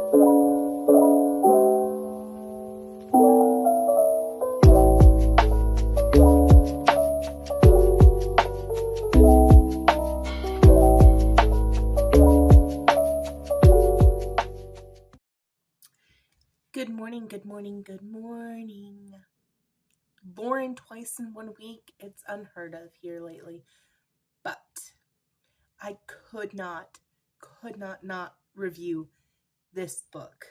Good morning, good morning, good morning. Born twice in 1 week, it's unheard of here lately. But I could not review this book.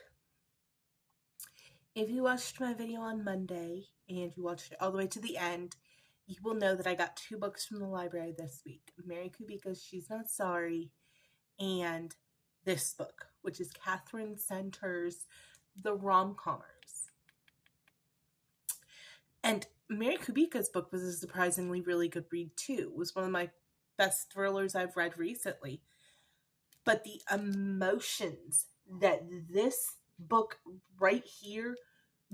If you watched my video on Monday and you watched it all the way to the end, you will know that I got 2 books from the library this week. Mary Kubika's She's Not Sorry and this book, which is Katherine Center's The Rom-Commers. And Mary Kubika's book was a surprisingly really good read too. It was one of my best thrillers I've read recently. But the emotions that this book right here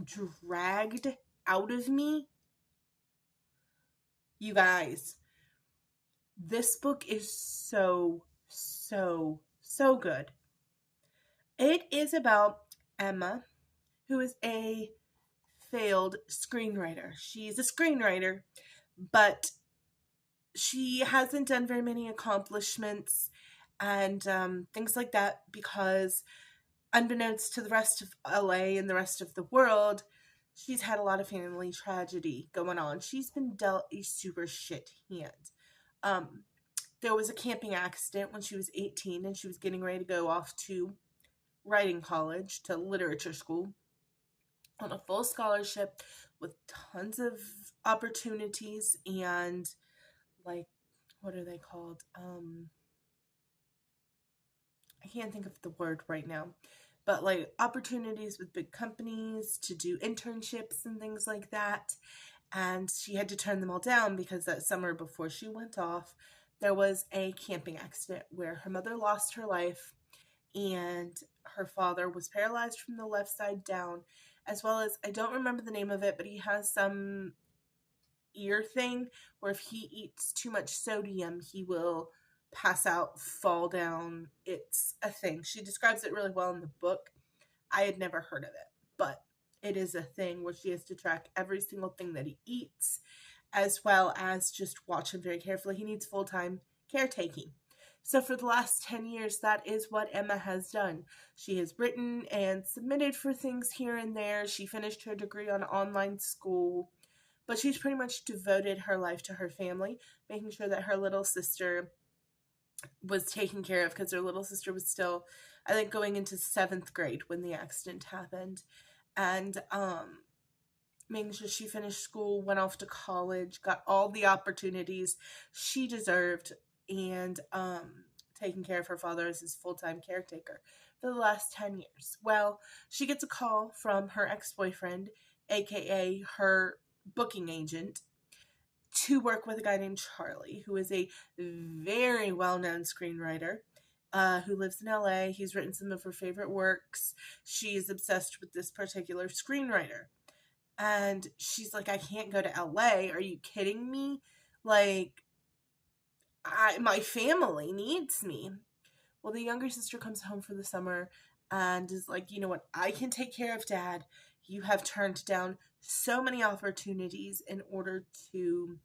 dragged out of me, you guys, this book is so good. It is about Emma, who is a failed screenwriter. She's a screenwriter, but she hasn't done very many accomplishments and things like that because, unbeknownst to the rest of LA and the rest of the world, she's had a lot of family tragedy going on. She's been dealt a super shit hand. There was a camping accident when she was 18 and she was getting ready to go off to writing college, to literature school, on a full scholarship with tons of opportunities and, like, what are they called? I can't think of the word right now, but like opportunities with big companies to do internships and things like that. And she had to turn them all down because that summer before she went off, there was a camping accident where her mother lost her life and her father was paralyzed from the left side down, as well as, I don't remember the name of it, but he has some ear thing where if he eats too much sodium, he will pass out, fall down. It's a thing. She describes it really well in the book. I had never heard of it, but it is a thing where she has to track every single thing that he eats, as well as just watch him very carefully. He needs full-time caretaking. So for the last 10 years, that is what Emma has done. She has written and submitted for things here and there. She finished her degree on online school, but she's pretty much devoted her life to her family, making sure that her little sister was taken care of, because her little sister was still, I think, going into 7th grade when the accident happened. And making sure she finished school, went off to college, got all the opportunities she deserved, and taking care of her father as his full-time caretaker for the last 10 years. Well, she gets a call from her ex-boyfriend, aka her booking agent, to work with a guy named Charlie, who is a very well-known screenwriter who lives in LA. He's written some of her favorite works. She is obsessed with this particular screenwriter. And she's like, I can't go to LA. Are you kidding me? Like, my family needs me. Well, the younger sister comes home for the summer and is like, you know what? I can take care of Dad. You have turned down so many opportunities in order to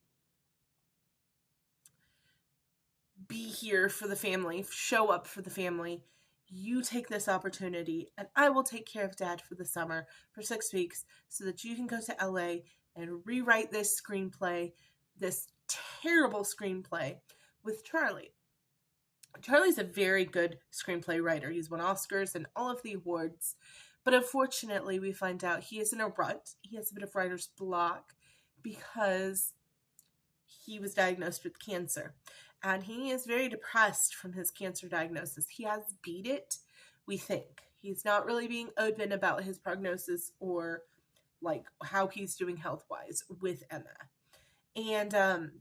be here for the family, show up for the family. You take this opportunity and I will take care of Dad for the summer for 6 weeks so that you can go to LA and rewrite this screenplay, this terrible screenplay, with Charlie. Charlie's a very good screenplay writer. He's won Oscars and all of the awards. But unfortunately, we find out he is in a rut. He has a bit of writer's block because he was diagnosed with cancer. And he is very depressed from his cancer diagnosis. He has beat it, we think. He's not really being open about his prognosis or like how he's doing health-wise with Emma. And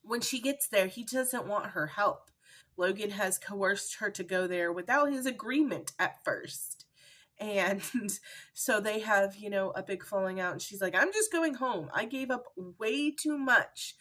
when she gets there, he doesn't want her help. Logan has coerced her to go there without his agreement at first. And so they have, a big falling out. And she's like, I'm just going home. I gave up way too much.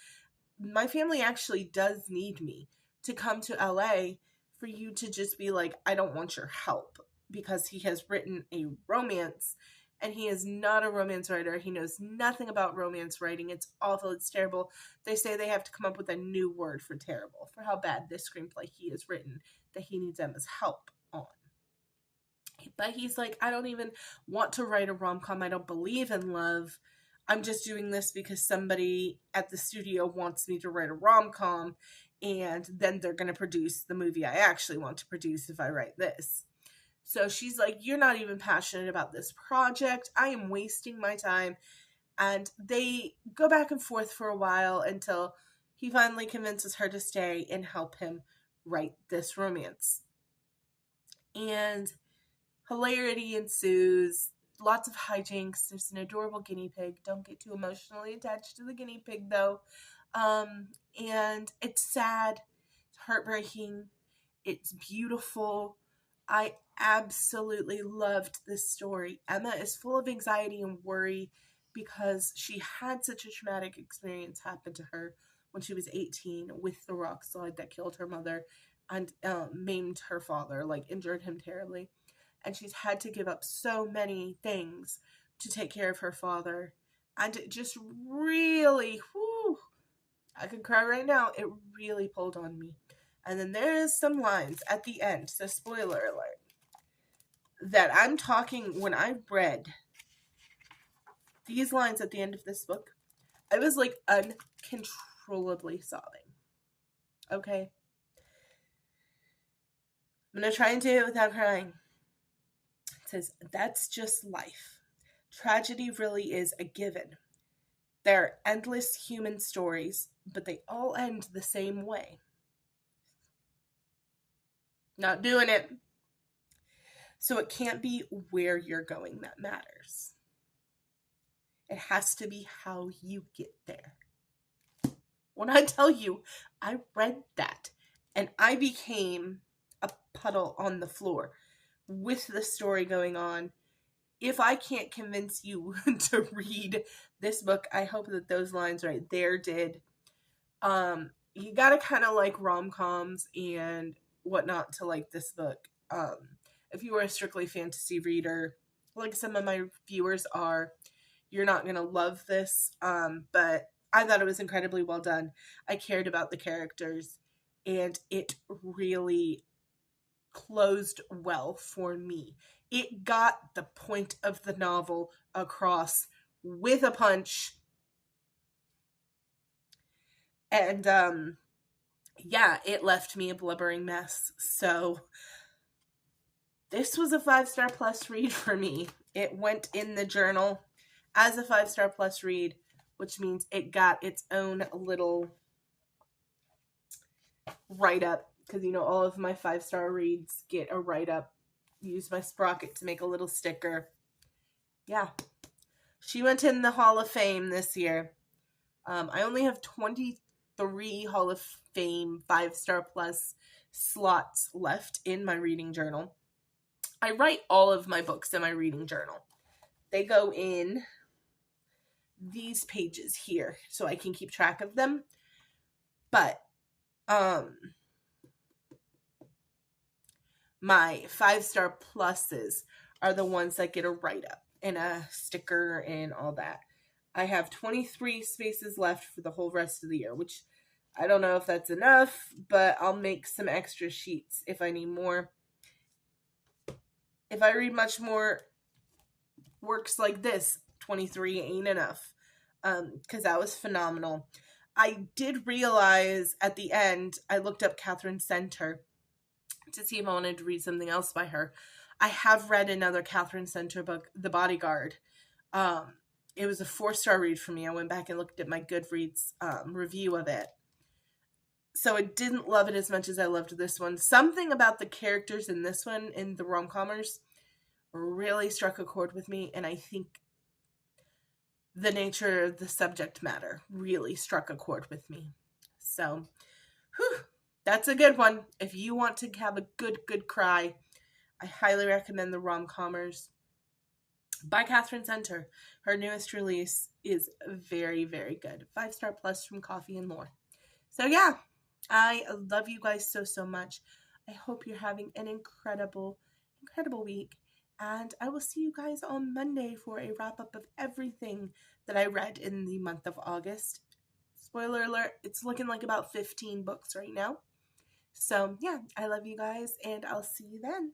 My family actually does need me to come to LA for you to just be like, I don't want your help. because he has written a romance, and he is not a romance writer. He knows nothing about romance writing. It's awful. It's terrible. They say they have to come up with a new word for terrible, for how bad this screenplay he has written, that he needs Emma's help on. But he's like, I don't even want to write a rom-com. I don't believe in love. I'm just doing this because somebody at the studio wants me to write a rom-com, and then they're going to produce the movie I actually want to produce if I write this. So she's like, you're not even passionate about this project. I am wasting my time. And they go back and forth for a while until he finally convinces her to stay and help him write this romance. And hilarity ensues. Lots of hijinks. There's an adorable guinea pig. Don't get too emotionally attached to the guinea pig, though. And it's sad. It's heartbreaking. It's beautiful. I absolutely loved this story. Emma is full of anxiety and worry because she had such a traumatic experience happen to her when she was 18 with the rock slide that killed her mother and maimed her father, like injured him terribly. And she's had to give up so many things to take care of her father. And it just really, whew, I could cry right now. It really pulled on me. And then there is some lines at the end, so spoiler alert, that I'm talking, when I read these lines at the end of this book, I was like uncontrollably sobbing. Okay? I'm going to try and do it without crying. It says, that's just life. Tragedy really is a given. There are endless human stories, but they all end the same way. Not doing it. So it can't be where you're going that matters. It has to be how you get there. When I tell you, I read that and I became a puddle on the floor with the story going on. If I can't convince you to read this book, I hope that those lines right there did. You gotta kind of like rom-coms and whatnot to like this book. If you are a strictly fantasy reader, like some of my viewers are, you're not gonna love this. But I thought it was incredibly well done. I cared about the characters, and it really closed well for me. It got the point of the novel across with a punch. And yeah, it left me a blubbering mess. So this was a 5-star plus read for me. It went in the journal as a 5-star plus read, which means it got its own little write-up, because you know all of my 5-star reads get a write-up. Use my sprocket to make a little sticker. Yeah, she went in the Hall of Fame this year. I only have 23 Hall of Fame 5-star plus slots left in my reading journal. I write all of my books in my reading journal. They go in these pages here so I can keep track of them. But my 5-star pluses are the ones that get a write-up and a sticker and all that. I have 23 spaces left for the whole rest of the year, which I don't know if that's enough, but I'll make some extra sheets if I need more. If I read much more works like this, 23 ain't enough, because that was phenomenal. I did realize at the end, I looked up Katherine Center to see if I wanted to read something else by her. I have read another Katherine Center book, The Bodyguard. It was a 4-star read for me. I went back and looked at my Goodreads review of it. So I didn't love it as much as I loved this one. Something about the characters in this one, in the Rom-Commers, really struck a chord with me, and I think the nature of the subject matter really struck a chord with me. So, that's a good one. If you want to have a good cry, I highly recommend the Rom-Commers by Katherine Center. Her newest release is very, very good. 5-star plus from Coffee and More. So yeah, I love you guys so much. I hope you're having an incredible incredible week. And I will see you guys on Monday for a wrap up of everything that I read in the month of August. Spoiler alert, it's looking like about 15 books right now. So, yeah, I love you guys, and I'll see you then.